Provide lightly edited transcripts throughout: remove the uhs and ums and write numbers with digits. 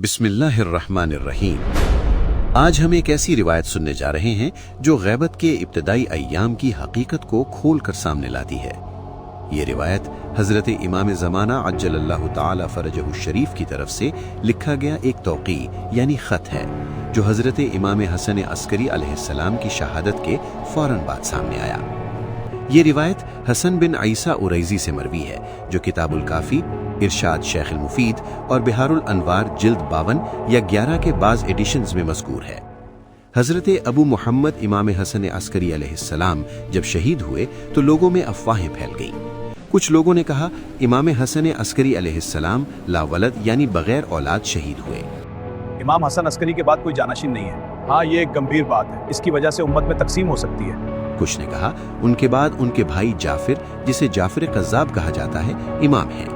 بسم اللہ الرحمن الرحیم۔ آج ہم ایک ایسی روایت سننے جا رہے ہیں جو غیبت کے ابتدائی ایام کی حقیقت کو کھول کر سامنے لاتی ہے۔ یہ روایت حضرت امام زمانہ عجل اللہ تعالی فرجہ الشریف کی طرف سے لکھا گیا ایک توقیع یعنی خط ہے جو حضرت امام حسن عسکری علیہ السلام کی شہادت کے فوراً بعد سامنے آیا۔ یہ روایت حسن بن عیسیٰ اریزی سے مروی ہے جو کتاب الکافی، ارشاد شیخ المفید اور بحار الانوار جلد 52 یا 11 کے بعض ایڈیشنز میں مذکور ہے۔ حضرت ابو محمد امام حسن عسکری علیہ السلام جب شہید ہوئے تو لوگوں میں افواہیں پھیل گئیں۔ کچھ لوگوں نے کہا امام حسن عسکری علیہ السلام لا ولد یعنی بغیر اولاد شہید ہوئے۔ امام حسن عسکری کے بعد کوئی جانشین نہیں ہے۔ ہاں، یہ ایک گمبھیر بات ہے، اس کی وجہ سے امت میں تقسیم ہو سکتی ہے۔ کچھ نے کہا ان کے بعد ان کے بھائی جعفر، جسے جعفر قذاب کہا جاتا ہے، امام ہیں،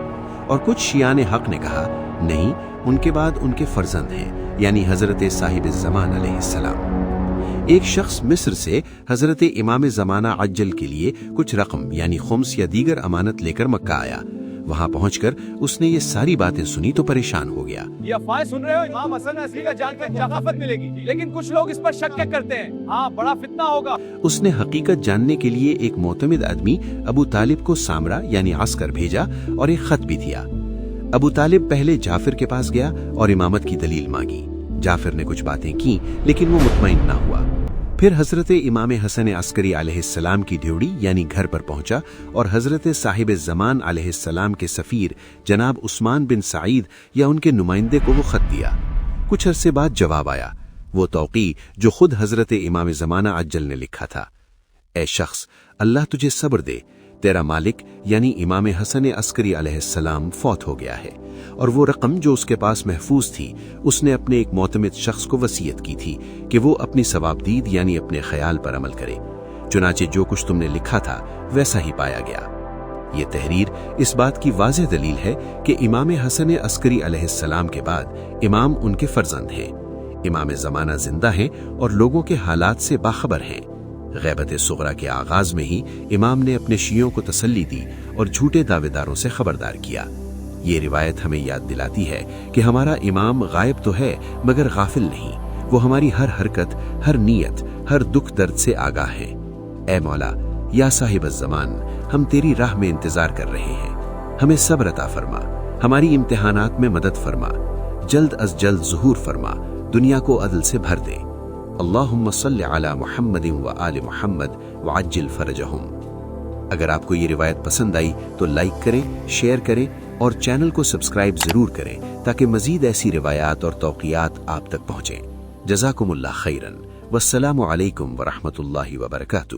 اور کچھ شیعان حق نے کہا نہیں، ان کے بعد ان کے فرزند ہیں یعنی حضرت صاحب الزمان علیہ السلام۔ ایک شخص مصر سے حضرت امام زمانہ عجل کے لیے کچھ رقم یعنی خمس یا دیگر امانت لے کر مکہ آیا۔ وہاں پہنچ کر اس نے یہ ساری باتیں سنی تو پریشان ہو گیا۔ یہ افواہیں سن رہے ہو، امام حسن عسکری کا جان پہ ثقافت ملے گی، لیکن کچھ لوگ اس پر شک کرتے ہیں۔ ہاں، بڑا فتنہ ہوگا۔ اس نے حقیقت جاننے کے لیے ایک معتمد آدمی ابو طالب کو سامرا یعنی عسکر بھیجا اور ایک خط بھی دیا۔ ابو طالب پہلے جعفر کے پاس گیا اور امامت کی دلیل مانگی۔ جعفر نے کچھ باتیں کی لیکن وہ مطمئن نہ ہوا۔ پھر حضرت امام حسن عسکری علیہ السلام کی ڈیوڑی یعنی گھر پر پہنچا اور حضرت صاحب الزمان علیہ السلام کے سفیر جناب عثمان بن سعید یا ان کے نمائندے کو وہ خط دیا۔ کچھ عرصے بعد جواب آیا، وہ توقیع جو خود حضرت امام زمانہ عجل نے لکھا تھا۔ اے شخص، اللہ تجھے صبر دے، تیرا مالک یعنی امام حسن عسکری علیہ السلام فوت ہو گیا ہے، اور وہ رقم جو اس کے پاس محفوظ تھی اس نے اپنے ایک معتمد شخص کو وصیت کی تھی کہ وہ اپنی ثوابدید یعنی اپنے خیال پر عمل کرے۔ چنانچہ جو کچھ تم نے لکھا تھا ویسا ہی پایا گیا۔ یہ تحریر اس بات کی واضح دلیل ہے کہ امام حسن عسکری علیہ السلام کے بعد امام ان کے فرزند ہیں۔ امام زمانہ زندہ ہیں اور لوگوں کے حالات سے باخبر ہیں۔ غیبت صغریٰ کے آغاز میں ہی امام نے اپنے شیعوں کو تسلی دی اور جھوٹے دعوے داروں سے خبردار کیا۔ یہ روایت ہمیں یاد دلاتی ہے کہ ہمارا امام غائب تو ہے مگر غافل نہیں، وہ ہماری ہر حرکت، ہر نیت، ہر دکھ درد سے آگاہ ہے۔ اے مولا یا صاحب الزمان، ہم تیری راہ میں انتظار کر رہے ہیں، ہمیں صبر عطا فرما، ہماری امتحانات میں مدد فرما، جلد از جلد ظہور فرما، دنیا کو عدل سے بھر دے۔ اللہم صلی علی محمد و آل محمد وعجل فرجہم۔ اگر آپ کو یہ روایت پسند آئی تو لائک کریں، شیئر کریں اور چینل کو سبسکرائب ضرور کریں تاکہ مزید ایسی روایات اور توقیات آپ تک پہنچیں۔ جزاکم اللہ خیرن، والسلام علیکم ورحمۃ اللہ وبرکاتہ۔